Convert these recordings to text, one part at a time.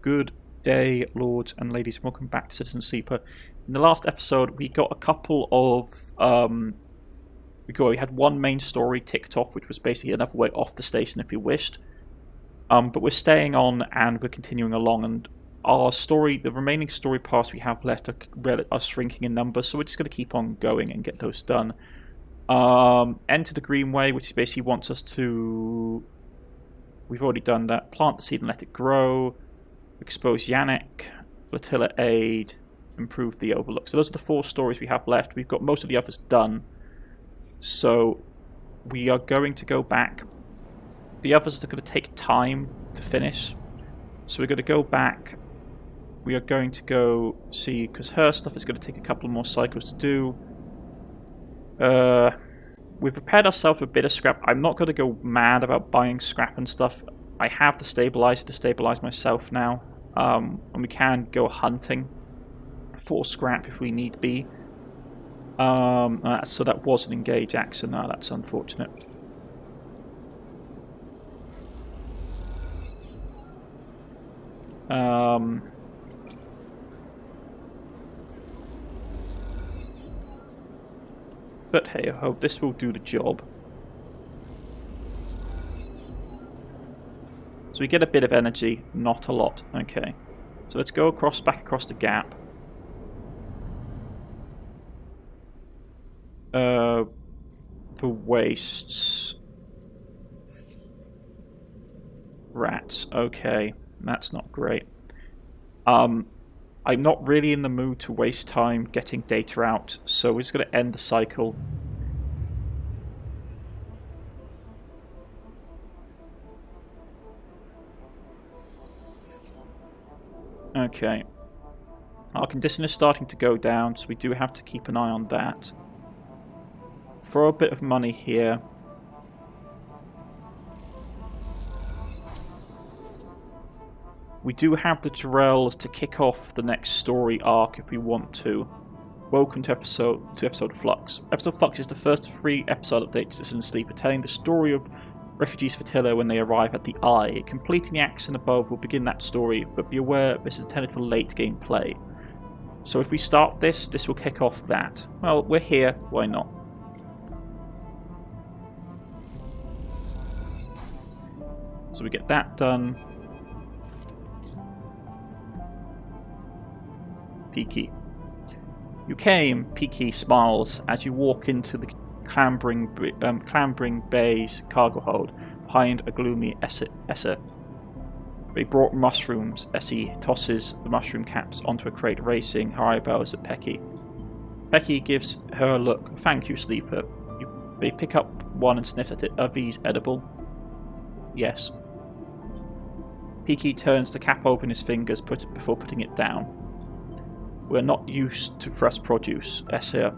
Good day, lords and ladies. Welcome back to Citizen Sleeper. In the last episode, we got a couple of we had one main story ticked off, which was basically another way off the station if you wished. But we're staying on and we're continuing along, and our story, the remaining story paths we have left are shrinking in number, so we're just going to keep on going and get those done. Enter the Greenway, which basically wants us to... We've already done that. Plant the seed and let it grow. Expose Yannick. Flotilla aid. Improve the overlook. So those are the 4 stories we have left. We've got most of the others done. So we are going to go back. The others are going to take time to finish. So we're going to go back. We are going to go see, because her stuff is going to take a couple more cycles to do. We've prepared ourselves a bit of scrap. I'm not going to go mad about buying scrap and stuff. I have the stabilizer to stabilize myself now. And we can go hunting for scrap if we need be. So that was an engage action. No, that's unfortunate. But hey, I hope this will do the job. So we get a bit of energy, not a lot. Okay, so let's go back across the gap. The wastes. Rats. Okay, that's not great. I'm not really in the mood to waste time getting data out, so we're just going to end the cycle. Okay. Our condition is starting to go down, so we do have to keep an eye on that. Throw a bit of money here. We do have the Drells to kick off the next story arc if we want to. Welcome to episode Flux. Episode Flux is the first free episode update to Citizen Sleeper, telling the story of refugees Flotilla when they arrive at the Eye. Completing the action above will begin that story, but be aware this is intended for late game play. So if we start this will kick off that. Well, we're here, why not? So we get that done. Peaky. You came, Peaky smiles as you walk into the clambering bay's cargo hold behind a gloomy Esser. They brought mushrooms. Essie tosses the mushroom caps onto a crate, raising her eyebrows at Pecky. Pecky gives her a look. Thank you, Sleeper. They pick up one and sniff at it. Are these edible? Yes. Peaky turns the cap over in his fingers before putting it down. We're not used to fresh produce. Essie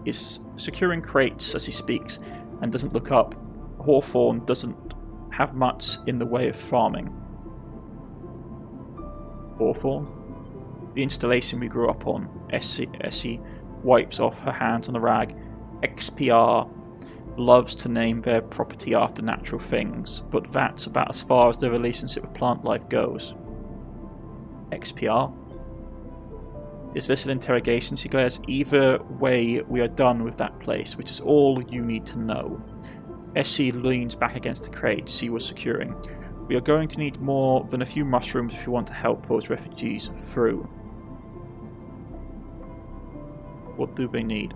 is securing crates as he speaks and doesn't look up. Hawthorne doesn't have much in the way of farming. Hawthorne? The installation we grew up on. Essie wipes off her hands on the rag. XPR loves to name their property after natural things, but that's about as far as their relationship with plant life goes. XPR? Is this an interrogation? She glares. Either way, we are done with that place, which is all you need to know. Essie leans back against the crate she was securing. We are going to need more than a few mushrooms if we want to help those refugees through. What do they need?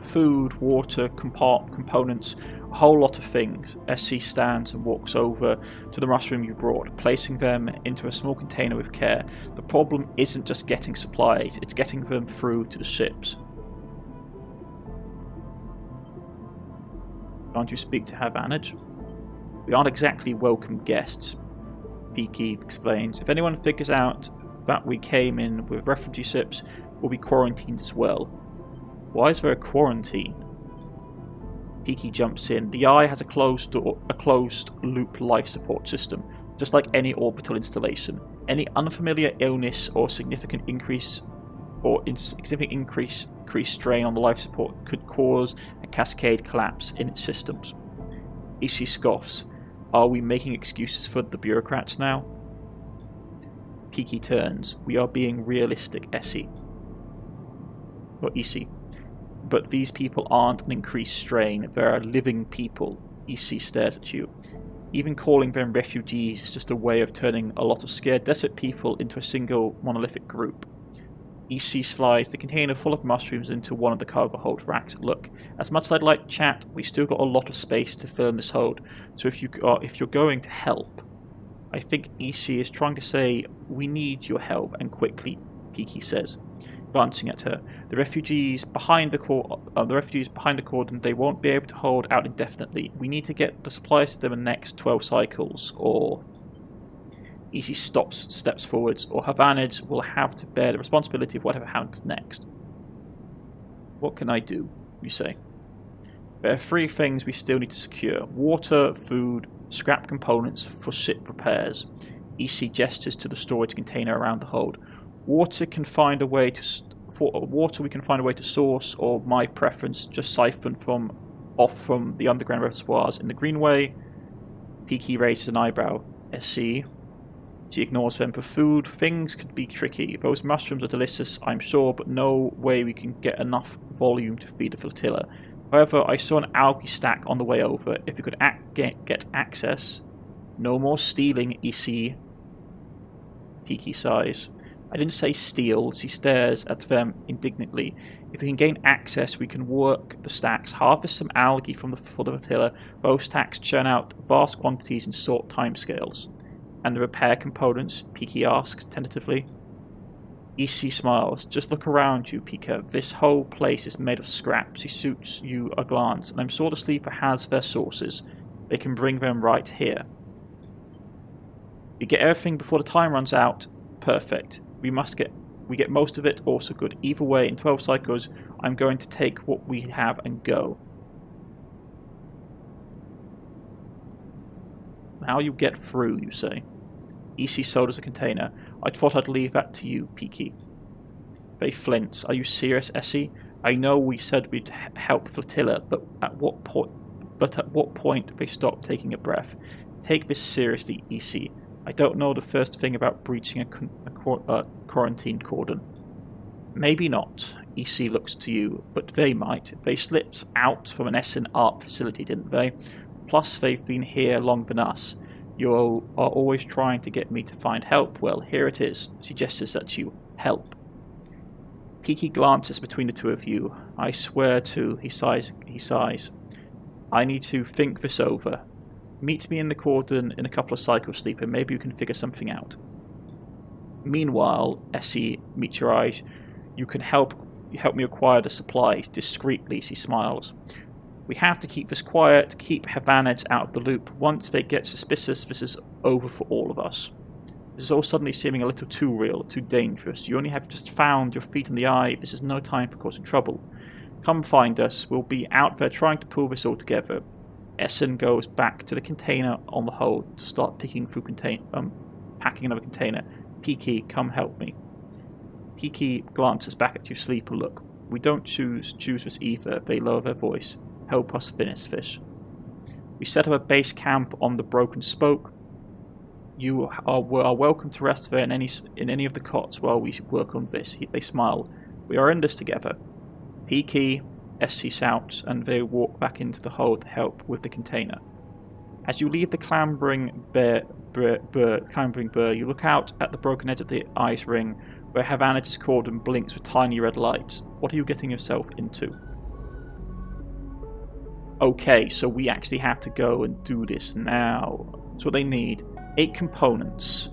Food, water, components, a whole lot of things. Essie stands and walks over to the mushroom you brought, placing them into a small container with care. The problem isn't just getting supplies, it's getting them through to the ships. Can't you speak to Havanage? We aren't exactly welcome guests, Peaky explains. If anyone figures out that we came in with refugee ships, we'll be quarantined as well. Why is there a quarantine? Peaky jumps in. The Eye has a closed loop life support system, just like any orbital installation. Any unfamiliar illness or significant increase strain on the life support could cause a cascade collapse in its systems. Ishii scoffs. Are we making excuses for the bureaucrats now? Peaky turns. We are being realistic, Essie. Or EC. But these people aren't an increased strain. They are living people. EC stares at you. Even calling them refugees is just a way of turning a lot of scared, desperate people into a single monolithic group. EC slides the container full of mushrooms into one of the cargo hold racks. Look, as much as I'd like to chat, we still got a lot of space to fill in this hold. So if you're going to help, I think EC is trying to say we need your help and quickly. Peaky says, glancing at her. The refugees behind the cordon, they won't be able to hold out indefinitely. We need to get the supplies to them in the next 12 cycles, or... EC steps forwards, or Havanage will have to bear the responsibility of whatever happens next. What can I do, you say? There are 3 things we still need to secure. Water, food, scrap components for ship repairs. EC gestures to the storage container around the hold. Water we can find a way to source, or my preference, just siphon off from the underground reservoirs in the Greenway. Peaky raises an eyebrow. SC. She ignores them. For food, things could be tricky. Those mushrooms are delicious, I'm sure, but no way we can get enough volume to feed the flotilla. However, I saw an algae stack on the way over. If we could get access... No more stealing, EC. Peaky sighs. I didn't say steal. She stares at them indignantly. If we can gain access, we can work the stacks, harvest some algae for the flotilla. Those stacks churn out vast quantities in short timescales. And the repair components? Peaky asks tentatively. EC smiles. Just look around you, Pika. This whole place is made of scraps. He shoots you a glance, and I'm sure the sleeper has their sources. They can bring them right here. We get everything before the time runs out. Perfect. We get most of it, also good. Either way, in 12 cycles, I'm going to take what we have and go. How you get through, you say. EC sodas a container. I thought I'd leave that to you, Peaky. They flints. Are you serious, Essie? I know we said we'd help Flotilla, but at what point they stop taking a breath? Take this seriously, EC. I don't know the first thing about breaching a quarantine cordon. Maybe not. EC looks to you, but they might. They slipped out from an Essen art facility, didn't they? Plus, they've been here longer than us. You are always trying to get me to find help. Well, here it is. She gestures at you. Help. Peaky glances between the two of you. I swear to, he sighs. I need to think this over. Meet me in the cordon in a couple of cycles, Sleeper. Maybe you can figure something out. Meanwhile, Essie, meet your eyes. You can help me acquire the supplies. Discreetly, she smiles. We have to keep this quiet, keep Havanage out of the loop. Once they get suspicious, this is over for all of us. This is all suddenly seeming a little too real, too dangerous. You only have just found your feet in the eye. This is no time for causing trouble. Come find us. We'll be out there trying to pull this all together. Essen goes back to the container on the hold to start packing another container. Peaky, come help me. Peaky glances back at you, Sleeper. Look, we don't choose this either. They lower their voice. Help us finish this. We set up a base camp on the broken spoke. You are welcome to rest there in any of the cots while we work on this. They smile. We are in this together. Peaky, SC shouts, and they walk back into the hold to help with the container. As you leave the clambering burr, you look out at the broken edge of the ice ring, where Havanage's cordon blinks with tiny red lights. What are you getting yourself into? Okay, so we actually have to go and do this now. That's what they need. 8 components.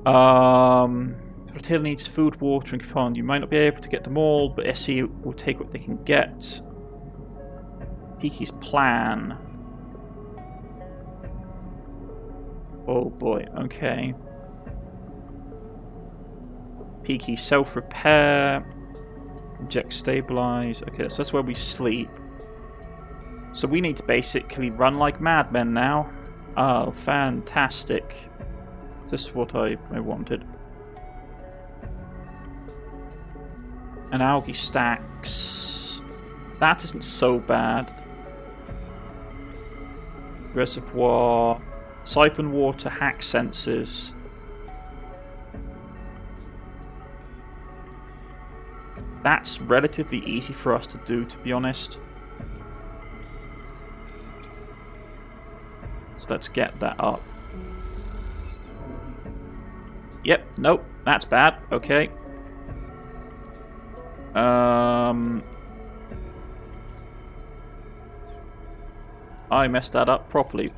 Flotilla needs food, water, and components. You might not be able to get them all, but SC will take what they can get. Peaky's plan. Oh boy, okay. Peaky self-repair. Inject stabilize. Okay, so that's where we sleep. So we need to basically run like madmen now. Oh, fantastic. This is what I wanted. And algae stacks. That isn't so bad. Reservoir. Siphon water, hack sensors. That's relatively easy for us to do, to be honest. So let's get that up. Yep, nope, that's bad. Okay. I messed that up properly.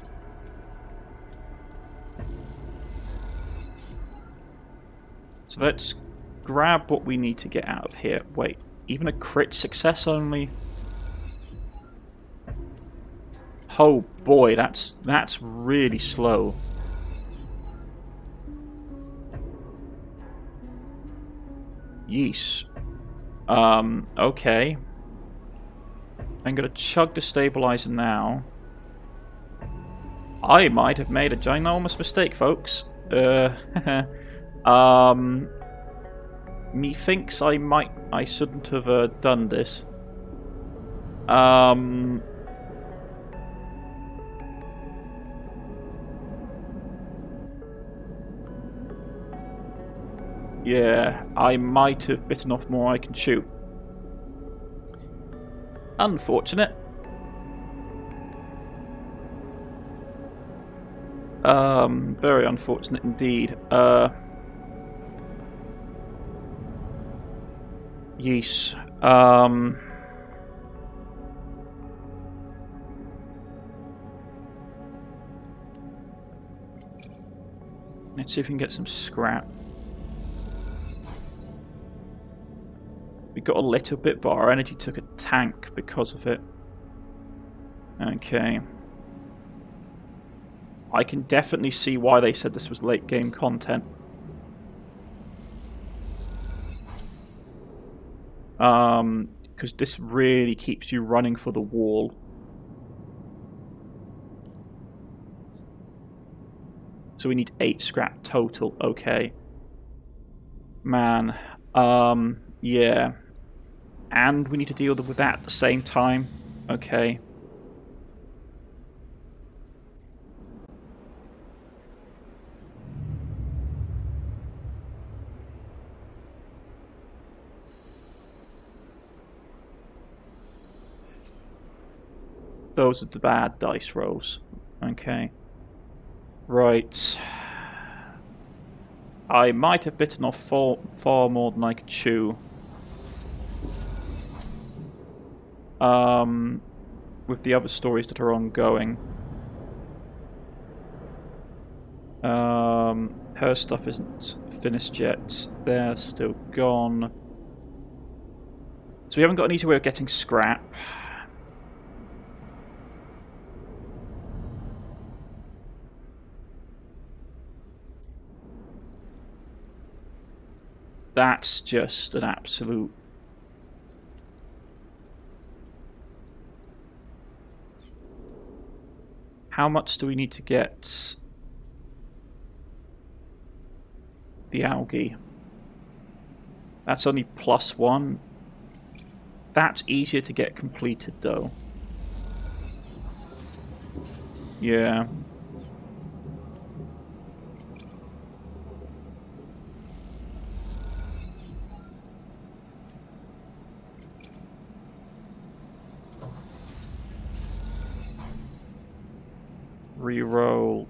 So let's grab what we need to get out of here. Wait, even a crit success only? Oh boy, that's really slow. Yeesh. Okay. I'm gonna chug the stabilizer now. I might have made a ginormous mistake, folks. Methinks I shouldn't have done this. Yeah, I might have bitten off more I can chew. Unfortunate. Very unfortunate indeed. Yeesh. Let's see if we can get some scrap. We got a little bit, but our energy took a tank because of it. Okay. I can definitely see why they said this was late game content. Because this really keeps you running for the wall. So we need 8 scrap total. Okay. Man. Yeah. And we need to deal with that at the same time. Okay. Those are the bad dice rolls. Okay. Right. I might have bitten off far more than I could chew. With the other stories that are ongoing. Her stuff isn't finished yet. They're still gone. So we haven't got an easy way of getting scrap. That's just an absolute... How much do we need to get the algae? That's only +1. That's easier to get completed, though. Yeah. Reroll.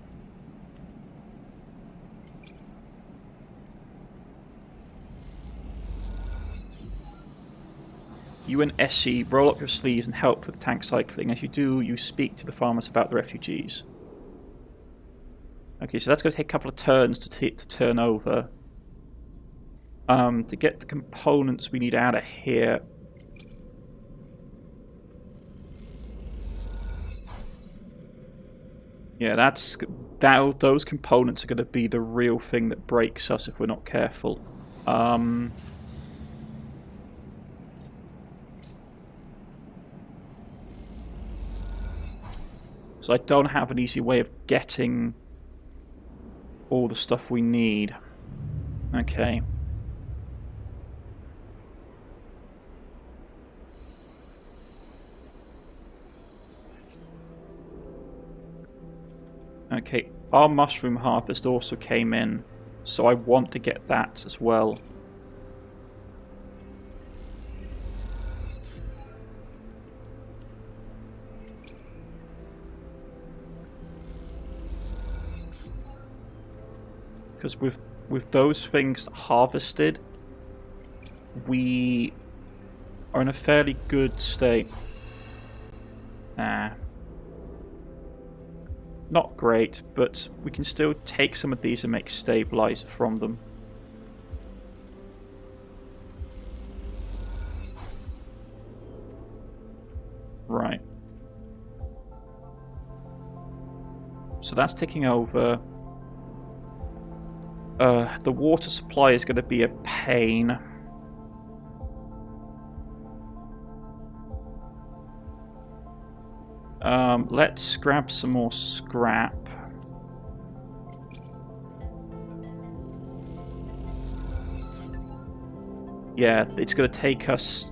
You and Essie roll up your sleeves and help with tank cycling. As you do, you speak to the farmers about the refugees. Okay, so that's going to take a couple of turns to turn over. To get the components we need out of here. Yeah, those components are going to be the real thing that breaks us if we're not careful. So I don't have an easy way of getting all the stuff we need. Okay. Okay, our mushroom harvest also came in, so I want to get that as well. Because with those things harvested, we are in a fairly good state. Not great, but we can still take some of these and make stabilizer from them. Right. So that's ticking over. The water supply is going to be a pain. Let's grab some more scrap. Yeah, it's going to take us.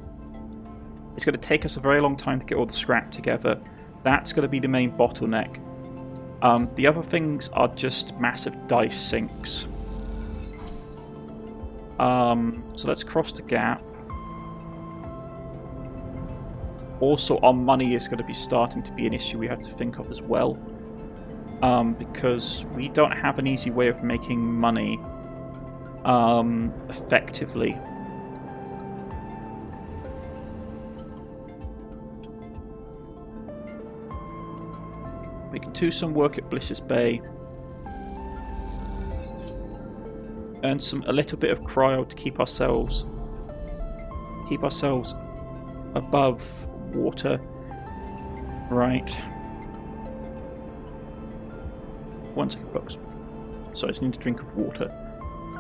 It's going to take us a very long time to get all the scrap together. That's going to be the main bottleneck. The other things are just massive dice sinks. So let's cross the gap. Also, our money is going to be starting to be an issue we have to think of as well. Because we don't have an easy way of making money effectively. We can do some work at Bliss's Bay. Earn a little bit of cryo to keep ourselves above water. Right. One second, folks. So I just need a drink of water.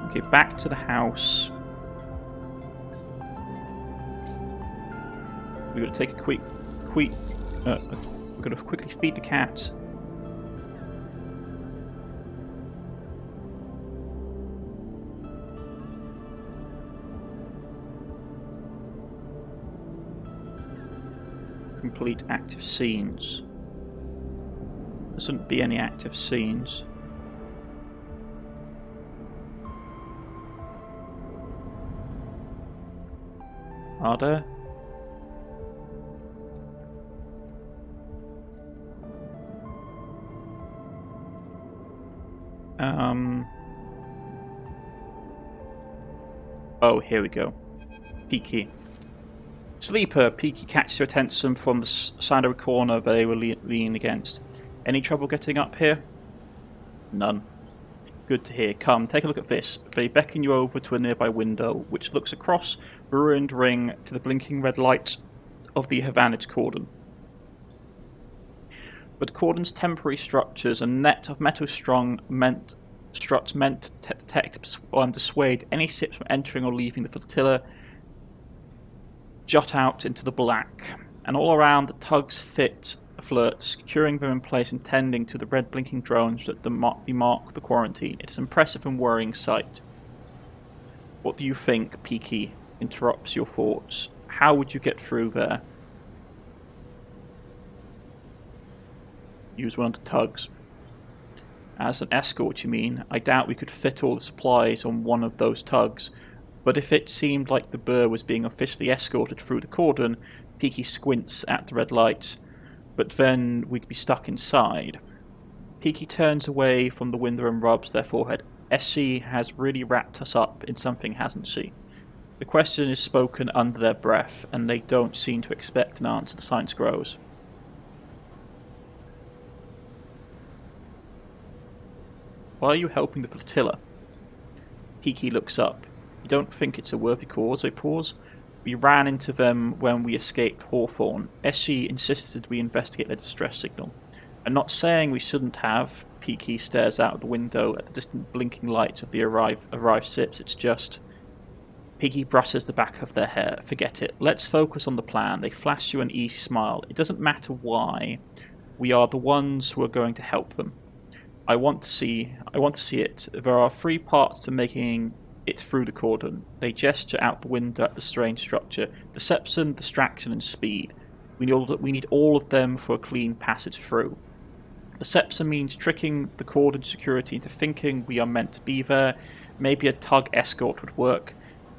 Okay, back to the house. We're going to take a we're going to quickly feed the cat. Complete active scenes. There shouldn't be any active scenes. Are there? Oh, here we go. Peaky. Sleeper, Peaky catches your attention from the side of a corner they were leaning against. Any trouble getting up here? None. Good to hear. Come, take a look at this. They beckon you over to a nearby window, which looks across the ruined ring to the blinking red light of the Havanage cordon. But the cordon's temporary structures and net of metal struts meant to detect and dissuade any ships from entering or leaving the flotilla jut out into the black, and all around the tugs flirt, securing them in place and tending to the red blinking drones that demark the quarantine. It is an impressive and worrying sight. What do you think, Peaky? Interrupts your thoughts. How would you get through there? Use one of the tugs. As an escort, you mean? I doubt we could fit all the supplies on one of those tugs. But if it seemed like the Burr was being officially escorted through the cordon, Peaky squints at the red lights. But then we'd be stuck inside. Peaky turns away from the window and rubs their forehead. SC has really wrapped us up in something, hasn't she? The question is spoken under their breath, and they don't seem to expect an answer. The silence grows. Why are you helping the flotilla? Peaky looks up. You don't think it's a worthy cause? I pause. We ran into them when we escaped Hawthorne. SC insisted we investigate their distress signal. I'm not saying we shouldn't have. Peaky stares out of the window at the distant blinking lights of the arrived ships. It's just... Peaky brushes the back of their hair. Forget it. Let's focus on the plan. They flash you an easy smile. It doesn't matter why. We are the ones who are going to help them. I want to see it. There are 3 parts to making it through the cordon. They gesture out the window at the strange structure. Deception, distraction, and speed. We need all of them for a clean passage through. The sepsa means tricking the cordon security into thinking we are meant to be there. Maybe a tug escort would work.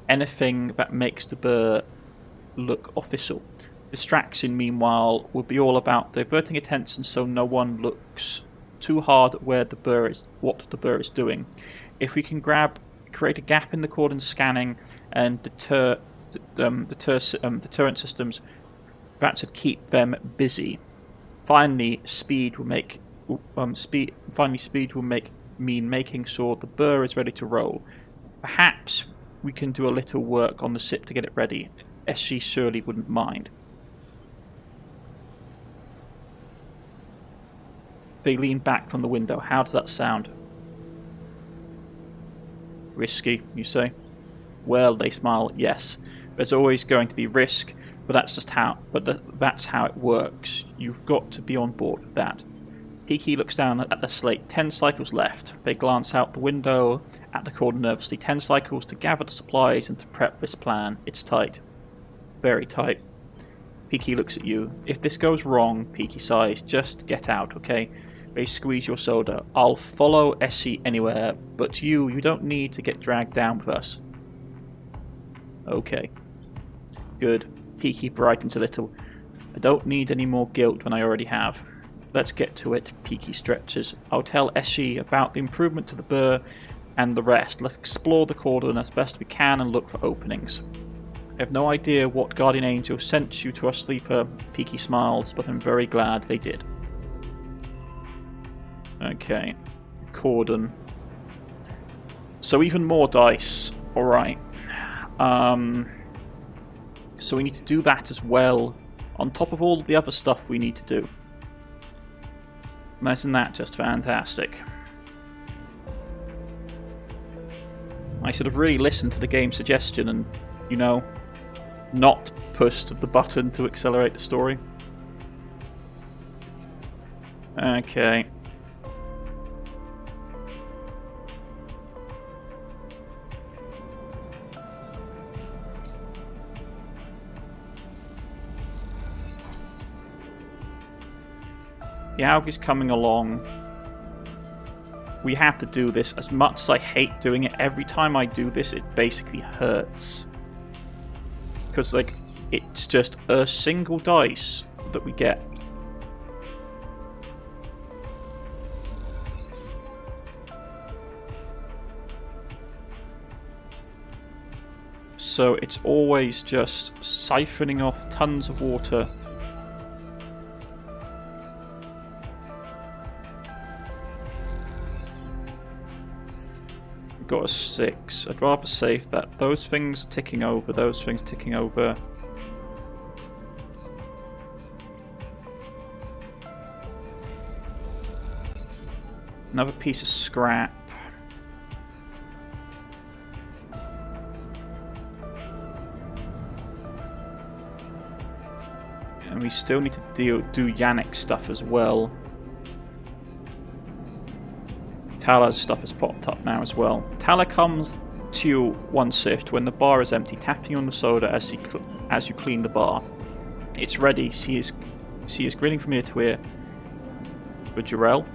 Anything that makes the burr look official. Distraction, meanwhile, would be all about diverting attention so no one looks too hard at what the burr is doing. If we can create a gap in the cordon scanning and deterrent systems, that should keep them busy. Finally, speed will mean making sure the burr is ready to roll. Perhaps we can do a little work on the ship to get it ready, as she surely wouldn't mind. They lean back from the window. How does that sound? Risky, you say? Well, they smile. Yes, there's always going to be risk, but that's how it works. You've got to be on board with that. Peaky looks down at the slate. 10 cycles left. They glance out the window at the cordon nervously. 10 cycles to gather the supplies and to prep this plan. It's tight. Very tight. Peaky looks at you. If this goes wrong, Peaky sighs, just get out, okay? They squeeze your soda. I'll follow Essie anywhere, but you don't need to get dragged down with us. Okay. Good. Peaky brightens a little. I don't need any more guilt than I already have. Let's get to it. Peaky stretches. I'll tell Essie about the improvement to the burr and the rest. Let's explore the cordon as best we can and look for openings. I have no idea what guardian angel sent you to our sleeper. Peaky smiles, but I'm very glad they did. Okay. Cordon. So even more dice. Alright. So we need to do that as well, on top of all the other stuff we need to do. And isn't that just fantastic? I should have really listened to the game's suggestion and, not pushed the button to accelerate the story. Okay. The algae's coming along. We have to do this. As much as I hate doing it, every time I do this, it basically hurts. Because, it's just a single dice that we get. So it's always just siphoning off tons of water. Got a 6. I'd rather save that. Those things are ticking over. Those things ticking over. Another piece of scrap. And we still need to do Yannick stuff as well. Tala's stuff has popped up now as well. Tala comes to you one shift when the bar is empty, tapping on the soda as you clean the bar. It's ready. She is grinning from ear to ear. But Jarell?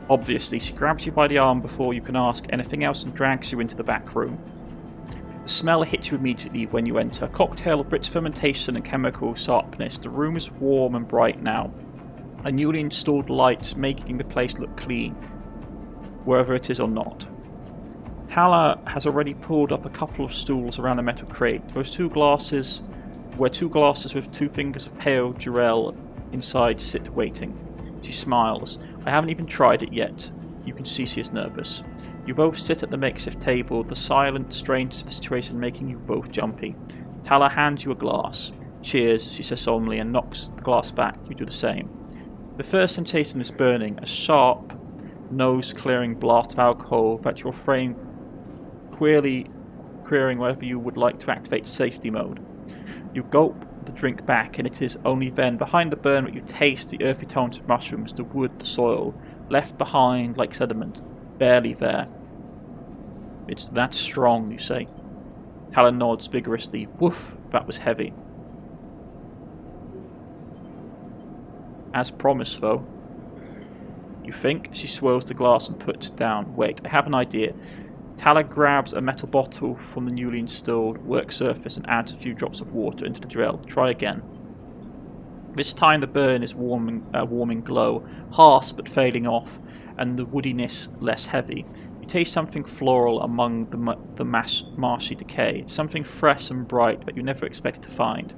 Obviously, she grabs you by the arm before you can ask anything else and drags you into the back room. The smell hits you immediately when you enter. A cocktail of rich fermentation and chemical sharpness. The room is warm and bright now. A newly installed light making the place look clean, wherever it is or not. Tala has already pulled up a couple of stools around a metal crate. Two glasses with 2 fingers of pale Jarell inside sit waiting. She smiles. I haven't even tried it yet. You can see she is nervous. You both sit at the makeshift table, the silent strangeness of the situation making you both jumpy. Tala hands you a glass. Cheers, she says solemnly and knocks the glass back. You do the same. The first sensation is burning, a sharp, nose-clearing blast of alcohol that your frame querying whether you would like to activate safety mode. You gulp the drink back, and it is only then, behind the burn, that you taste the earthy tones of mushrooms, the wood, the soil, left behind like sediment, barely there. It's that strong, you say. Tala nods vigorously. Woof, that was heavy. As promised, though. You think? She swirls the glass and puts it down. Wait, I have an idea. Tala grabs a metal bottle from the newly installed work surface and adds a few drops of water into the drill. Try again. This time the burn is warming glow, harsh but fading off, and the woodiness less heavy. You taste something floral among the marshy decay, something fresh and bright that you never expected to find.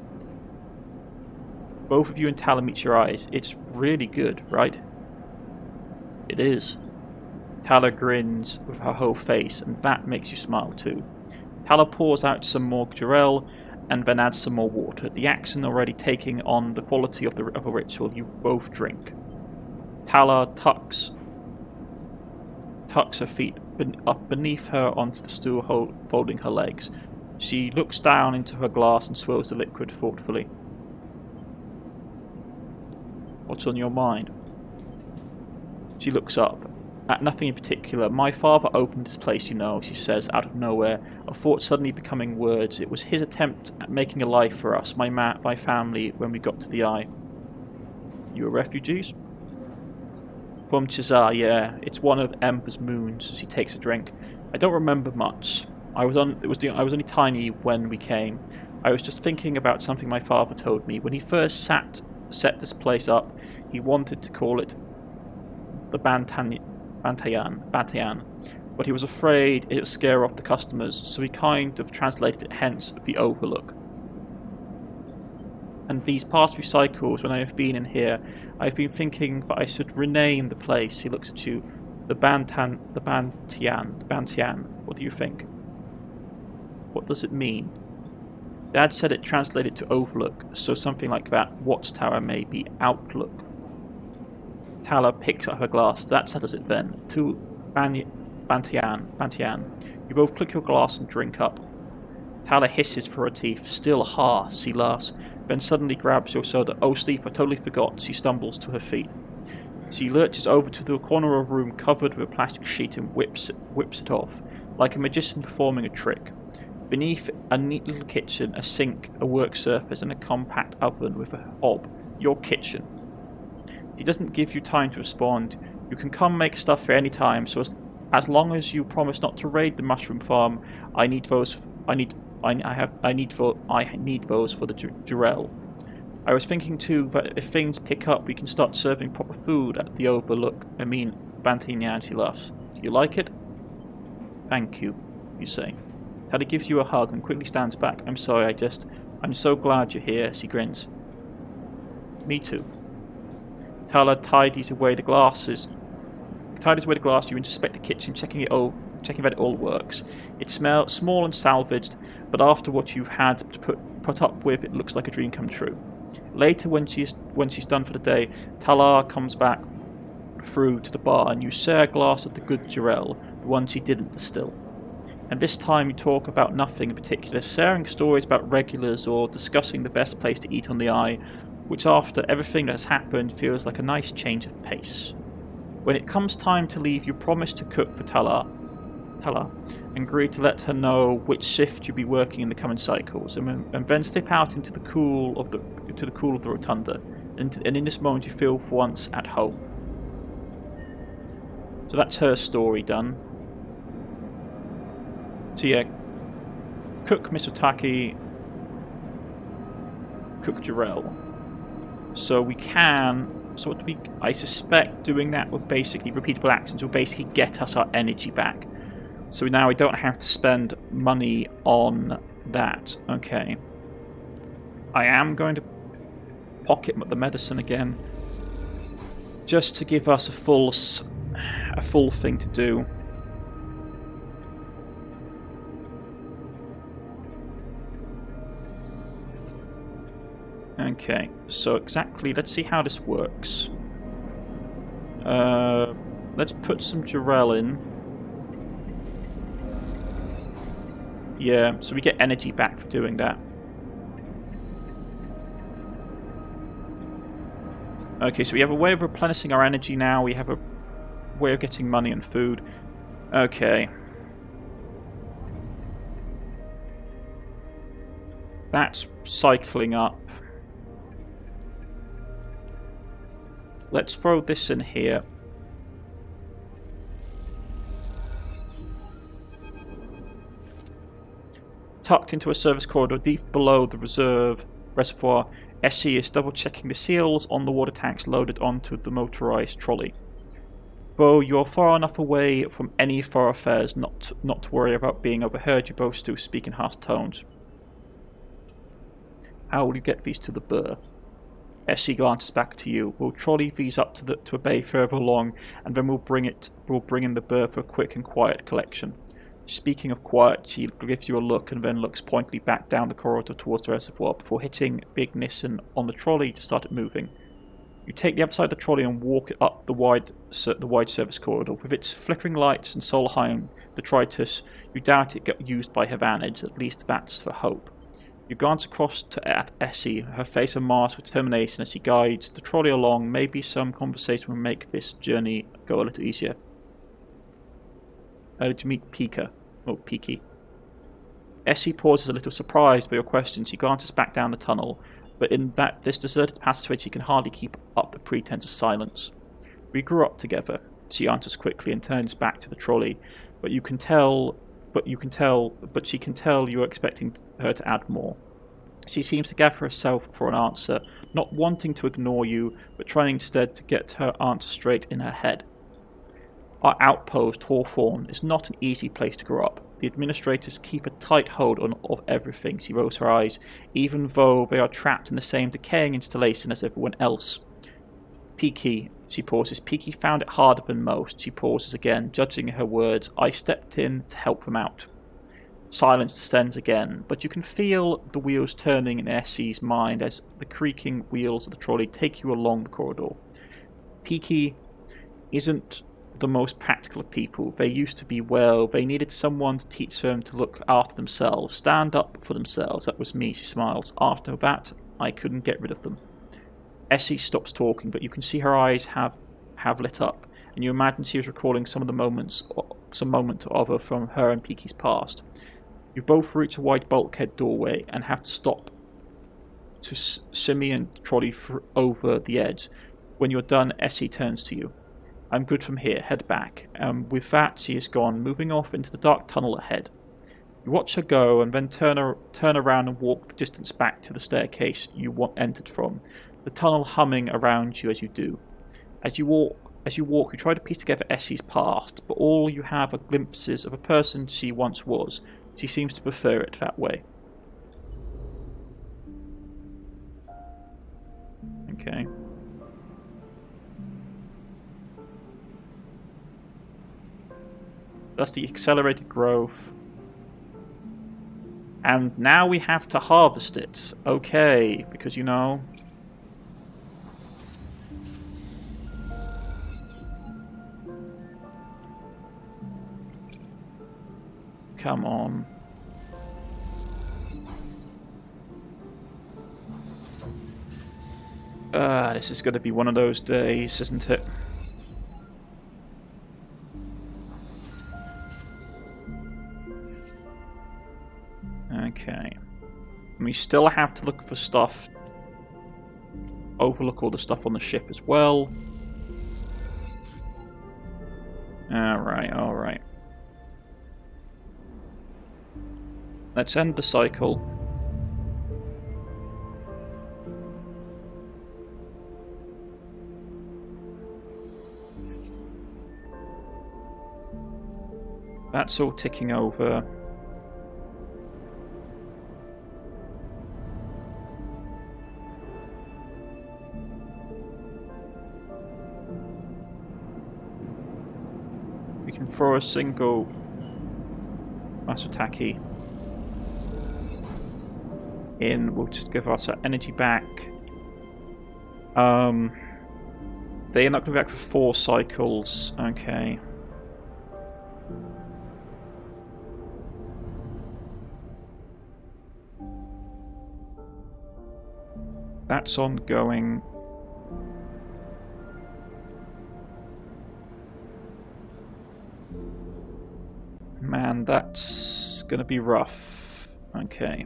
Both of you and Tala meet your eyes. It's really good, right? It is. Tala grins with her whole face, and that makes you smile too. Tala pours out some more Jarell, and then adds some more water, the accent already taking on the quality of a ritual. You both drink. Tala tucks her feet up beneath her onto the stool, folding her legs. She looks down into her glass and swirls the liquid thoughtfully. What's on your mind? She looks up. At nothing in particular. My father opened this place, you know, she says, out of nowhere, a thought suddenly becoming words. It was his attempt at making a life for us, my family, when we got to the Eye. You were refugees? From Chazar, yeah. It's one of Ember's moons. She takes a drink. I don't remember much. I was only tiny when we came. I was just thinking about something my father told me. When he first set this place up, he wanted to call it the Bantayan, but he was afraid it would scare off the customers, so he kind of translated it, hence the Overlook. And these past few cycles, when I have been in here, I've been thinking that I should rename the place. He looks at you. The Bantian. What do you think? What does it mean? Dad said it translated to Overlook, so something like that. Watchtower maybe. Outlook. Tala picks up her glass. That settles it then. To Bantian. You both click your glass and drink up. Tala hisses for her teeth. Still she laughs. Then suddenly grabs your soda. Oh, sleep, I totally forgot. She stumbles to her feet. She lurches over to the corner of a room covered with a plastic sheet and whips it off, like a magician performing a trick. Beneath a neat little kitchen, a sink, a work surface, and a compact oven with a hob. Your kitchen. He doesn't give you time to respond. You can come make stuff for any time, so as long as you promise not to raid the mushroom farm, I need those for the Jarell. I was thinking too that if things pick up, we can start serving proper food at the Overlook. Bantignan, she laughs. Do you like it? Thank you, you say. Taddy gives you a hug and quickly stands back. I'm sorry, I'm so glad you're here, she grins. Me too. Tala tidies away the glass. You inspect the kitchen, checking that it all works. It smells small and salvaged, but after what you've had to put up with, it looks like a dream come true. Later, when she's done for the day, Tala comes back through to the bar, and you share a glass of the good Jarell, the one she didn't distill. And this time you talk about nothing in particular, sharing stories about regulars or discussing the best place to eat on the Eye, which after everything that has happened feels like a nice change of pace. When it comes time to leave, you promise to cook for Tala, and agree to let her know which shift you'll be working in the coming cycles, and then step out into the cool of the rotunda, and in this moment you feel for once at home. So that's her story done. So yeah, cook Misotaki, cook Jarell. So we can. So what do we? I suspect doing that with basically repeatable actions will basically get us our energy back. So now we don't have to spend money on that. Okay. I am going to pocket the medicine again, just to give us a full thing to do. Okay, so exactly, let's see how this works. Let's put some Jarell in. Yeah, so we get energy back for doing that. Okay, so we have a way of replenishing our energy now. We have a way of getting money and food. Okay. That's cycling up. Let's throw this in here. Tucked into a service corridor deep below the reservoir, Essie is double-checking the seals on the water tanks loaded onto the motorized trolley. Though you are far enough away from any thoroughfares not to worry about being overheard, you both still speak in harsh tones. How will you get these to the Burr? Essie glances back to you. We'll trolley these up to a bay further along, and then we'll bring in the Burr for a quick and quiet collection. Speaking of quiet, she gives you a look and then looks pointedly back down the corridor towards the reservoir before hitting the ignition on the trolley to start it moving. You take the other side of the trolley and walk it up the wide service corridor. With its flickering lights and Solheim, the Tritus, you doubt it got used by Havanage, at least that's the hope. You glance across at Essie, her face a mask with determination as she guides the trolley along. Maybe some conversation will make this journey go a little easier. Did you meet Pika? Oh, Peaky. Essie pauses a little surprised by your question. She glances back down the tunnel, but in this deserted passageway she can hardly keep up the pretense of silence. We grew up together, she answers quickly and turns back to the trolley, but she can tell you are expecting her to add more. She seems to gather herself for an answer, not wanting to ignore you, but trying instead to get her answer straight in her head. Our outpost, Hawthorne, is not an easy place to grow up. The administrators keep a tight hold of everything. She rolls her eyes, even though they are trapped in the same decaying installation as everyone else. Peaky, she pauses. Peaky found it harder than most. She pauses again, judging her words. I stepped in to help them out. Silence descends again, but you can feel the wheels turning in Essie's mind as the creaking wheels of the trolley take you along the corridor. Peaky isn't the most practical of people. They used to be they needed someone to teach them to look after themselves, stand up for themselves. That was me, she smiles. After that, I couldn't get rid of them. Essie stops talking, but you can see her eyes have lit up, and you imagine she was recalling some moment of her from her and Peaky's past. You both reach a wide bulkhead doorway and have to stop to shimmy and trolley over the edge. When you're done, Essie turns to you. I'm good from here, head back. With that, she is gone, moving off into the dark tunnel ahead. You watch her go and then turn around and walk the distance back to the staircase you entered from, the tunnel humming around you as you do. As you walk, you try to piece together Essie's past, but all you have are glimpses of a person she once was. She seems to prefer it that way. Okay. That's the accelerated growth. And now we have to harvest it. Okay, because you know... Come on. This is going to be one of those days, isn't it? Okay. And we still have to look for stuff. Overlook all the stuff on the ship as well. Alright, alright. Let's end the cycle. That's all ticking over. We can throw a single Masutaki in, will just give us our energy back. They're not going to be back for 4 cycles. Okay. That's ongoing. Man, that's going to be rough. Okay.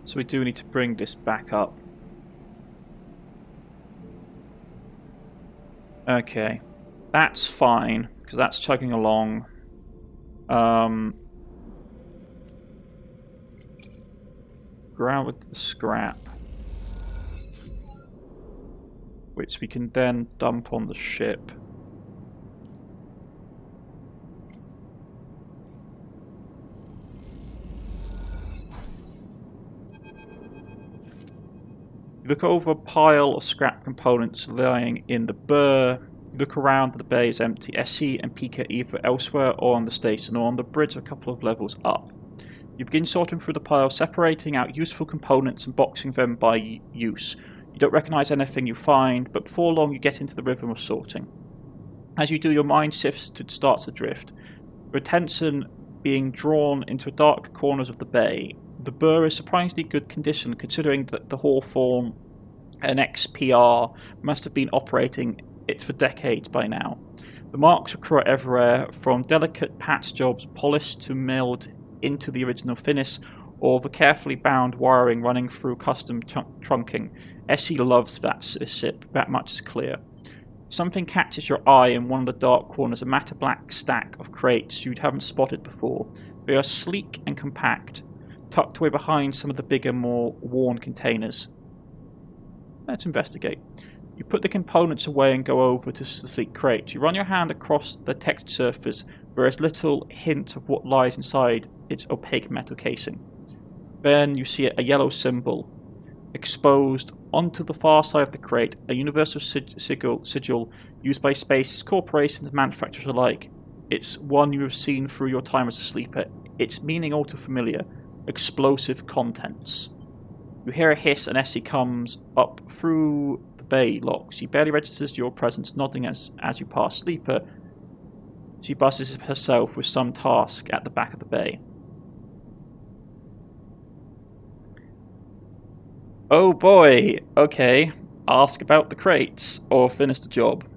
So we do need to bring this back up. Okay. That's fine, because that's chugging along. Ground with the scrap, which we can then dump on the ship. Look over a pile of scrap components lying in the burr. Look around, the bay is empty. SC and Pika either elsewhere or on the station or on the bridge a couple of levels up. You begin sorting through the pile, separating out useful components and boxing them by use. You don't recognise anything you find, but before long you get into the rhythm of sorting. As you do, your mind shifts to starts to drift. Your attention being drawn into dark corners of the bay. The burr is surprisingly good condition considering that the Hawthorne and XPR must have been operating it for decades by now. The marks occur everywhere, from delicate patch jobs polished to milled into the original finish, or the carefully bound wiring running through custom trunking. Essie loves that ship, that much is clear. Something catches your eye in one of the dark corners, a matte black stack of crates you haven't spotted before. They are sleek and compact, tucked away behind some of the bigger, more worn containers. Let's investigate. You put the components away and go over to the sleek crate. You run your hand across the textured surface. There is little hint of what lies inside its opaque metal casing. Then you see a yellow symbol exposed onto the far side of the crate, a universal sigil used by spaces, corporations and manufacturers alike. It's one you have seen through your time as a sleeper. Its meaning all too familiar. Explosive contents. You hear a hiss and Essie comes up through the bay lock. She barely registers your presence, nodding as you pass Sleeper. She buzzes herself with some task at the back of the bay. Oh boy, okay. Ask about the crates, or finish the job.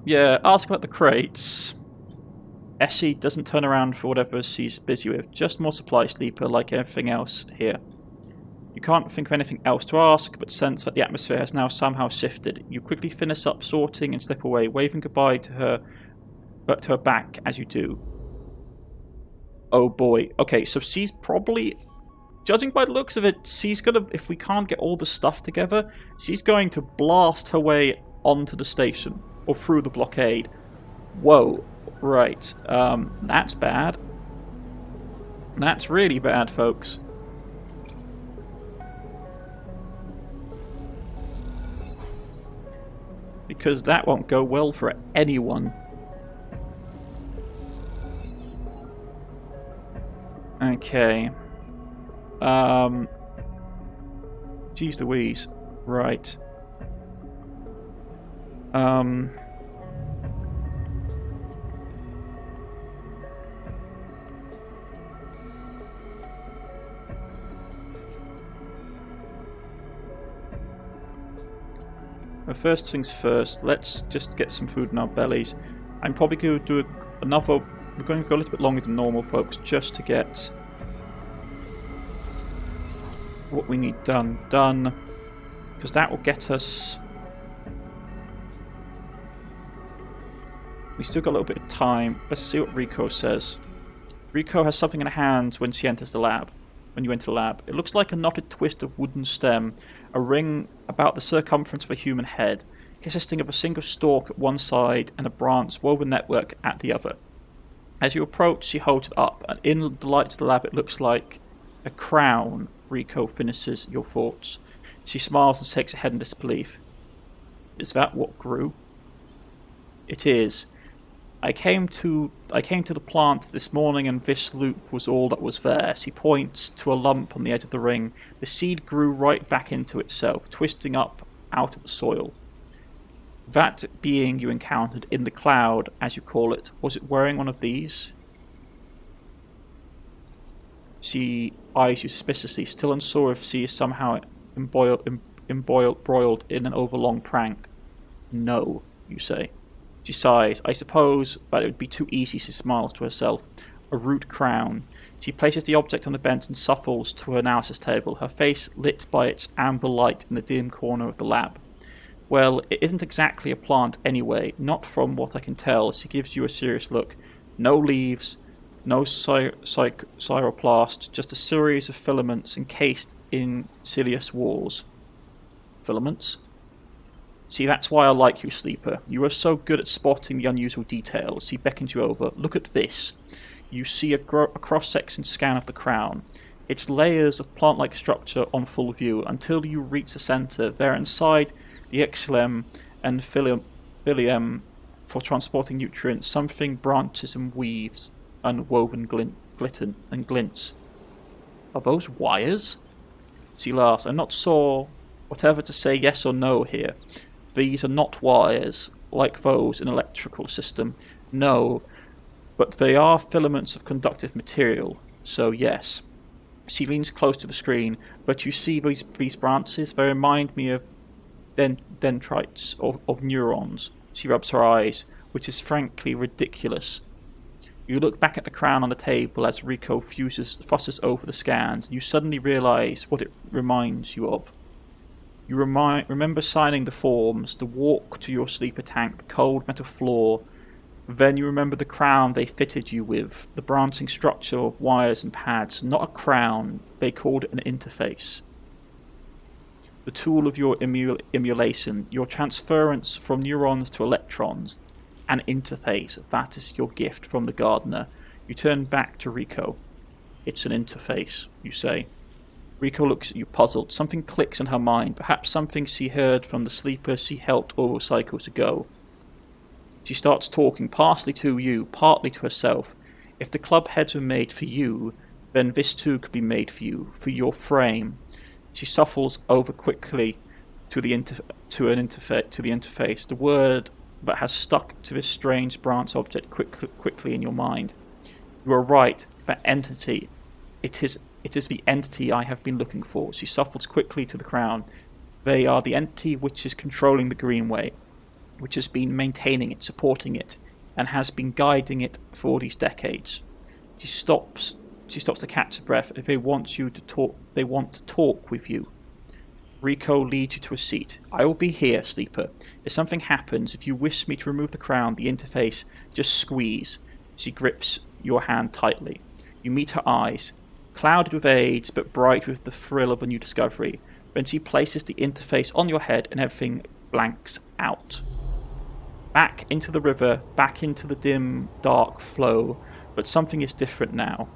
Yeah, ask about the crates. Essie doesn't turn around for whatever she's busy with. Just more supply, Sleeper, like everything else here. You can't think of anything else to ask, but sense that the atmosphere has now somehow shifted. You quickly finish up sorting and slip away, waving goodbye to her, but to her back as you do. Oh boy. Okay, so she's probably, judging by the looks of it, she's gonna, if we can't get all the stuff together, she's going to blast her way onto the station, or through the blockade. Whoa. Right, that's bad. That's really bad, folks. Because that won't go well for anyone. Okay. Jeez Louise. Right. First things first, let's just get some food in our bellies. I'm probably going to do another, we're going to go a little bit longer than normal, folks, just to get what we need done, because that will get us, we still got a little bit of time. Let's see what Rico says. Rico has something in her hands when she enters the lab. When you enter the lab, it looks like a knotted twist of wooden stem, a ring about the circumference of a human head, consisting of a single stalk at one side and a branch woven network at the other. As you approach, she holds it up, and in the lights of the lab it looks like a crown. Rico finishes your thoughts. She smiles and shakes her head in disbelief. Is that what grew? It is. I came to the plant this morning and this loop was all that was there. She points to a lump on the edge of the ring. The seed grew right back into itself, twisting up out of the soil. That being you encountered in the cloud, as you call it, was it wearing one of these? She eyes you suspiciously, still unsure if she is somehow embroiled in an overlong prank. No, you say. She sighs. I suppose that it would be too easy, she smiles to herself. a root crown. She places the object on the bench and shuffles to her analysis table, her face lit by its amber light in the dim corner of the lab. Well, it isn't exactly a plant anyway, not from what I can tell. She gives you a serious look. No leaves, no cyroplast, just a series of filaments encased in cilious walls. Filaments? See, that's why I like you, Sleeper. You are so good at spotting the unusual details. He beckons you over. Look at this. You see a cross-section scan of the crown. Its layers of plant-like structure on full view until you reach the centre. There inside the xylem and phyllium for transporting nutrients, something branches and weaves, unwoven glitten and glints. Are those wires? She laughs. I'm not sure whatever to say yes or no here. These are not wires, like those in an electrical system. No, but they are filaments of conductive material, so yes. She leans close to the screen, but you see these branches? They remind me of dendrites, of neurons. She rubs her eyes, which is frankly ridiculous. You look back at the crown on the table as Rico fusses over the scans, and you suddenly realise what it reminds you of. You remember signing the forms, the walk to your sleeper tank, the cold metal floor. Then you remember the crown they fitted you with, the branching structure of wires and pads. Not a crown, they called it an interface. The tool of your emulation, your transference from neurons to electrons. An interface, that is your gift from the gardener. You turn back to Rico. It's an interface, you say. Rico looks at you puzzled. Something clicks in her mind, perhaps something she heard from the sleeper she helped overcycle to go. She starts talking, partly to you, partly to herself. If the club heads were made for you, then this too could be made for you, for your frame. She shuffles over quickly to the interface, the word that has stuck to this strange branch object quickly in your mind. You are right, that entity. It is the entity I have been looking for. She shuffles quickly to the crown. They are the entity which is controlling the Greenway, which has been maintaining it, supporting it, and has been guiding it for all these decades. She stops to catch her breath. If they want to talk with you. Rico leads you to a seat. I will be here, Sleeper. If something happens, if you wish me to remove the crown, the interface, just squeeze. She grips your hand tightly. You meet her eyes, clouded with age, but bright with the thrill of a new discovery. Then she places the interface on your head and everything blanks out. Back into the river, back into the dim, dark flow, but something is different now.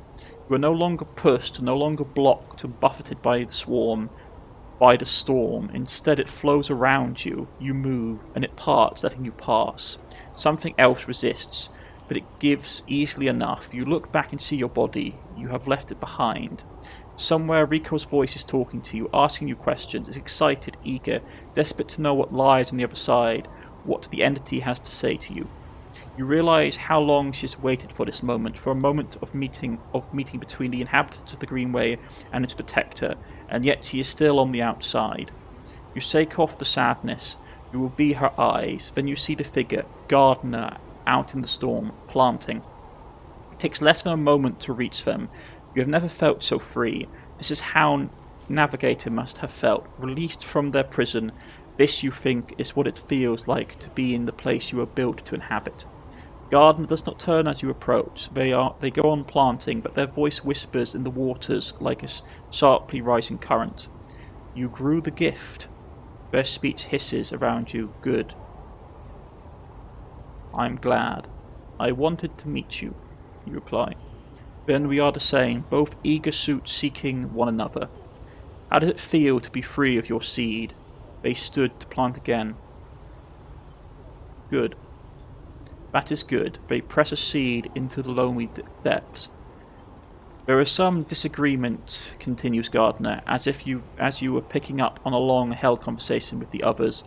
You are no longer pushed, no longer blocked and buffeted by the storm. Instead it flows around you, you move, and it parts, letting you pass. Something else resists, but it gives easily enough. You look back and see your body. You have left it behind. Somewhere Rico's voice is talking to you, asking you questions. It's excited, eager, desperate to know what lies on the other side, what the entity has to say to you. You realise how long she has waited for this moment, for a moment of meeting between the inhabitants of the Greenway and its protector, and yet she is still on the outside. You shake off the sadness. You will be her eyes. Then you see the figure, gardener, out in the storm, planting. It takes less than a moment to reach them. You have never felt so free. This is how Navigator must have felt, released from their prison. This, you think, is what it feels like to be in the place you were built to inhabit. Gardener does not turn as you approach. They go on planting, but their voice whispers in the waters like a sharply rising current. You grew the gift. Their speech hisses around you. Good. I'm glad. I wanted to meet you, you reply. Then we are the same, both eager suits seeking one another. How does it feel to be free of your seed? They stood to plant again. Good. That is good. They press a seed into the lonely depths. There is some disagreement, continues Gardner, as you were picking up on a long-held conversation with the others.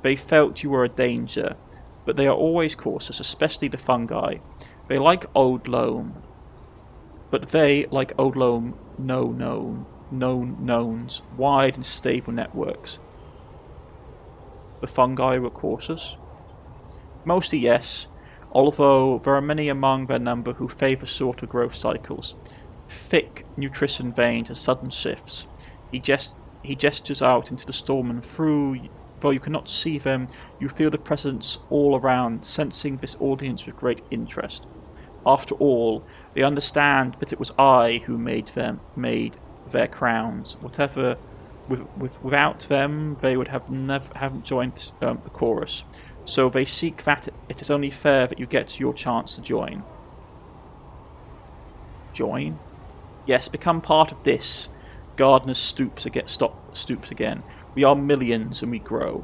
They felt you were a danger, but they are always cautious, especially the fungi. They like old loam, but they, like old loam, know knowns, wide and stable networks. The fungi were cautious? Mostly yes. although there are many among their number who favour shorter growth cycles. Thick nutrition veins and sudden shifts. He gestures out into the storm, and though you cannot see them, you feel the presence all around, sensing this audience with great interest. After all, they understand that it was I who made their crowns. Without them, they would have haven't joined the chorus. So they seek that. It is only fair that you get your chance to join. Join? Yes, become part of this. Gardener's stoops again. We are millions and we grow.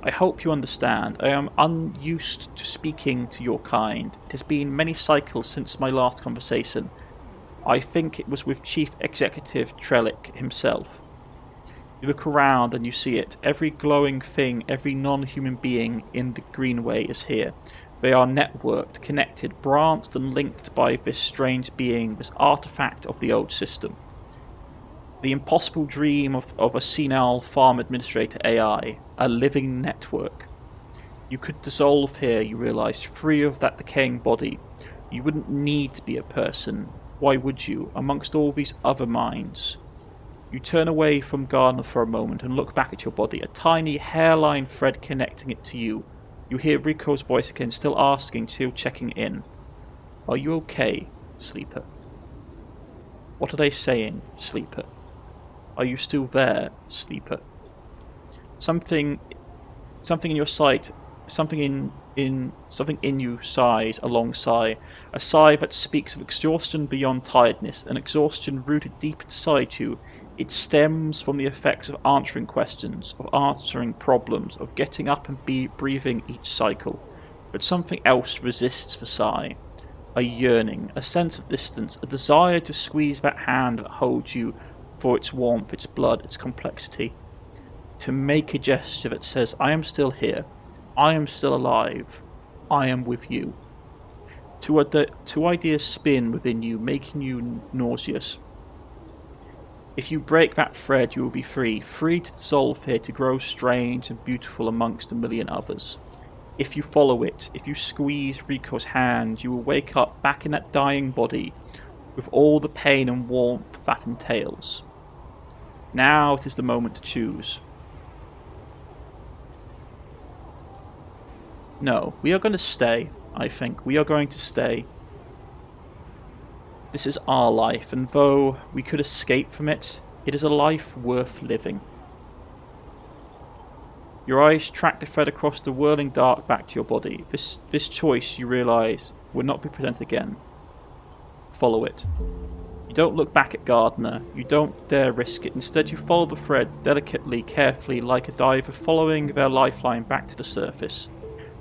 I hope you understand. I am unused to speaking to your kind. It has been many cycles since my last conversation. I think it was with Chief Executive Trellick himself. You look around and you see it. Every glowing thing, every non-human being in the Greenway is here. They are networked, connected, branched and linked by this strange being, this artifact of the old system. The impossible dream of a senile farm administrator AI, a living network. You could dissolve here, you realise, free of that decaying body. You wouldn't need to be a person. Why would you, amongst all these other minds? You turn away from Gardner for a moment and look back at your body, a tiny hairline thread connecting it to you. You hear Rico's voice again, still asking, still checking in. Are you okay, Sleeper? What are they saying, Sleeper? Are you still there, Sleeper? Something in your sight, something in you sighs a long sigh, a sigh that speaks of exhaustion beyond tiredness, an exhaustion rooted deep inside you. It stems from the effects of answering questions, of answering problems, of getting up and breathing each cycle. But something else resists the sigh. A yearning, a sense of distance, a desire to squeeze that hand that holds you for its warmth, its blood, its complexity. To make a gesture that says, I am still here, I am still alive, I am with you. Two ideas spin within you, making you nauseous. If you break that thread, you will be free to dissolve here, to grow strange and beautiful amongst a million others. If you follow it, if you squeeze Rico's hand, you will wake up back in that dying body, with all the pain and warmth that entails. Now it is the moment to choose. No, we are going to stay, I think. We are going to stay. This is our life, and though we could escape from it, it is a life worth living. Your eyes track the thread across the whirling dark back to your body. This choice, you realise, will not be presented again. Follow it. You don't look back at Gardner, you don't dare risk it. Instead you follow the thread delicately, carefully, like a diver following their lifeline back to the surface.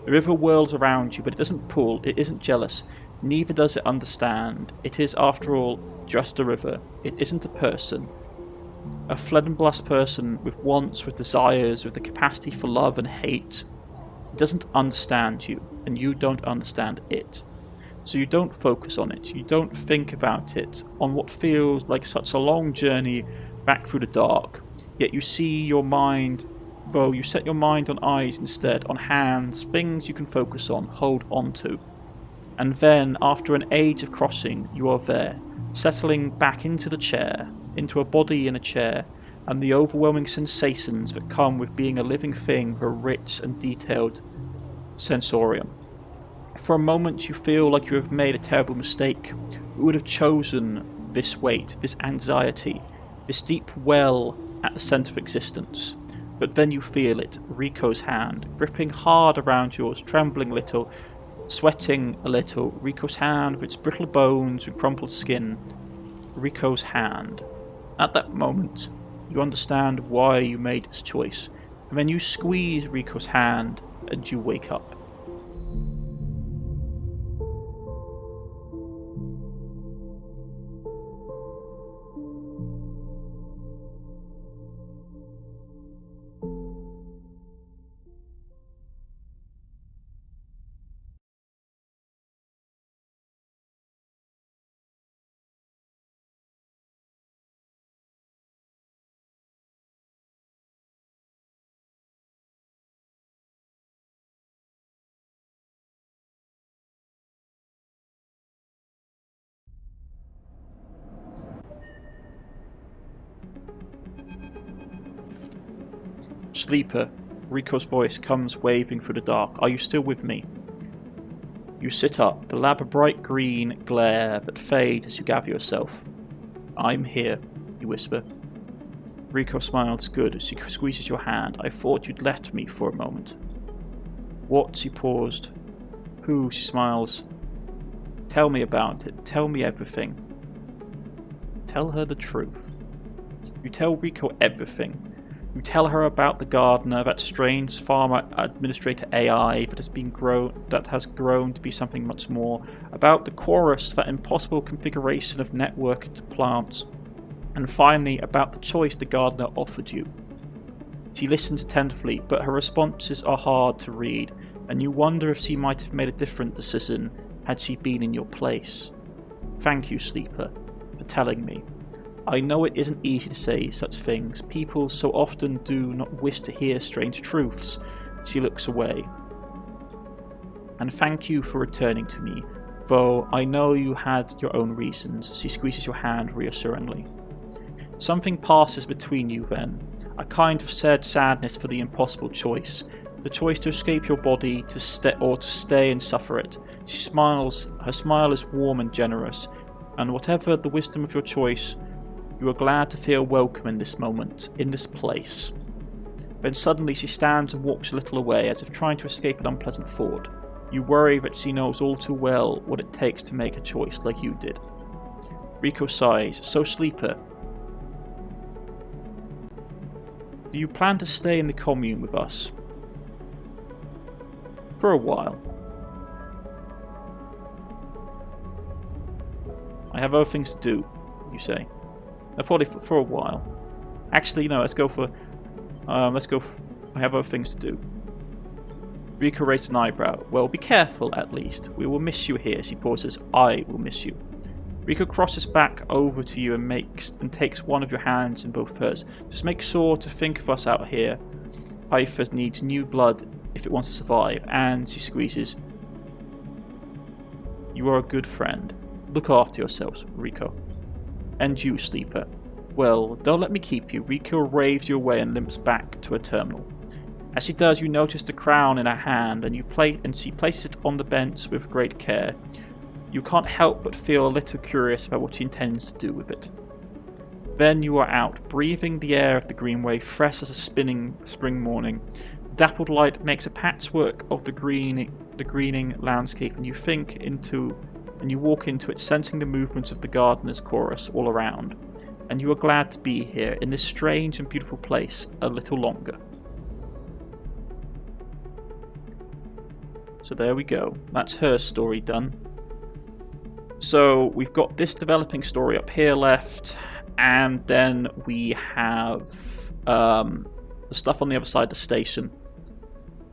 The river whirls around you, but it doesn't pull, it isn't jealous, neither does it understand. It is, after all, just a river. It isn't a person. A fled and blessed person with wants, with desires, with the capacity for love and hate. It doesn't understand you, and you don't understand it. So you don't focus on it, you don't think about it, on what feels like such a long journey back through the dark, yet you see your mind, though you set your mind on eyes instead, on hands, things you can focus on, hold on to. And then, after an age of crossing, you are there, settling back into the chair, into a body in a chair, and the overwhelming sensations that come with being a living thing with a rich and detailed sensorium. For a moment you feel like you have made a terrible mistake. You would have chosen this weight, this anxiety, this deep well at the centre of existence. But then you feel it, Rico's hand, gripping hard around yours, trembling a little, sweating a little. Rico's hand with its brittle bones and crumpled skin. Rico's hand. At that moment, you understand why you made this choice, and then you squeeze Rico's hand and you wake up. Sleeper, Rico's voice comes waving through the dark. Are you still with me? You sit up, the lab a bright green glare that fades as you gather yourself. I'm here, you whisper. Rico smiles good as she squeezes your hand. I thought you'd left me for a moment. What? She paused. Who? She smiles. Tell me about it. Tell me everything. Tell her the truth. You tell Rico everything. You tell her about the gardener, that strange farmer administrator AI that has grown to be something much more, about the chorus, that impossible configuration of network into plants, and finally about the choice the gardener offered you. She listens attentively, but her responses are hard to read, and you wonder if she might have made a different decision had she been in your place. Thank you, Sleeper, for telling me. I know it isn't easy to say such things. People so often do not wish to hear strange truths. She looks away. And thank you for returning to me, though I know you had your own reasons. She squeezes your hand reassuringly. Something passes between you then, a kind of sad sadness for the impossible choice, the choice to escape your body to stay and suffer it. She smiles, her smile is warm and generous, and whatever the wisdom of your choice, you are glad to feel welcome in this moment, in this place. Then suddenly she stands and walks a little away, as if trying to escape an unpleasant thought. You worry that she knows all too well what it takes to make a choice like you did. Rico sighs. So, Sleeper, do you plan to stay in the commune with us? For a while. I have other things to do, you say. Probably for a while. Actually, no, let's go for... I have other things to do. Rico raised an eyebrow. Well, be careful, at least. We will miss you here. She pauses. I will miss you. Rico crosses back over to you and takes one of your hands in both hers. Just make sure to think of us out here. Hyphus needs new blood if it wants to survive. And she squeezes. You are a good friend. Look after yourselves, Rico. And you, Sleeper. Well, don't let me keep you. Rico waves you away and limps back to her terminal. As she does, you notice the crown in her hand, and she places it on the bench with great care. You can't help but feel a little curious about what she intends to do with it. Then you are out, breathing the air of the greenway, fresh as a spinning spring morning. Dappled light makes a patchwork of the greening landscape, and you walk into it, sensing the movements of the gardener's chorus all around. And you are glad to be here, in this strange and beautiful place, a little longer. So there we go. That's her story done. So we've got this developing story up here left, and then we have the stuff on the other side of the station.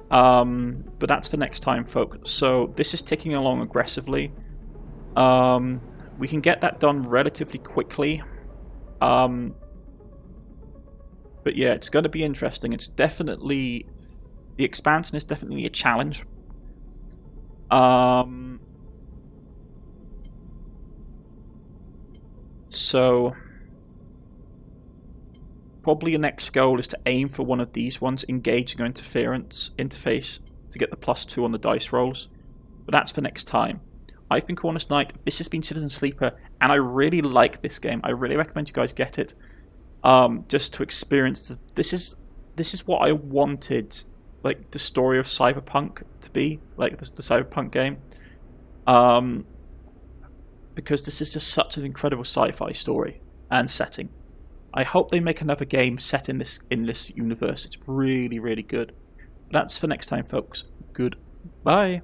But that's for next time, folks. So this is ticking along aggressively. We can get that done relatively quickly. But yeah, it's going to be interesting. It's definitely... The expansion is definitely a challenge. So... Probably your next goal is to aim for one of these ones, engaging your interface to get the +2 on the dice rolls. But that's for next time. I've been Cornish-knight, this has been Citizen Sleeper, and I really like this game. I really recommend you guys get it. Just to experience... This is what I wanted, like, the story of Cyberpunk to be, like, the Cyberpunk game. Because this is just such an incredible sci-fi story and setting. I hope they make another game set in this universe. It's really, really good. But that's for next time, folks. Goodbye.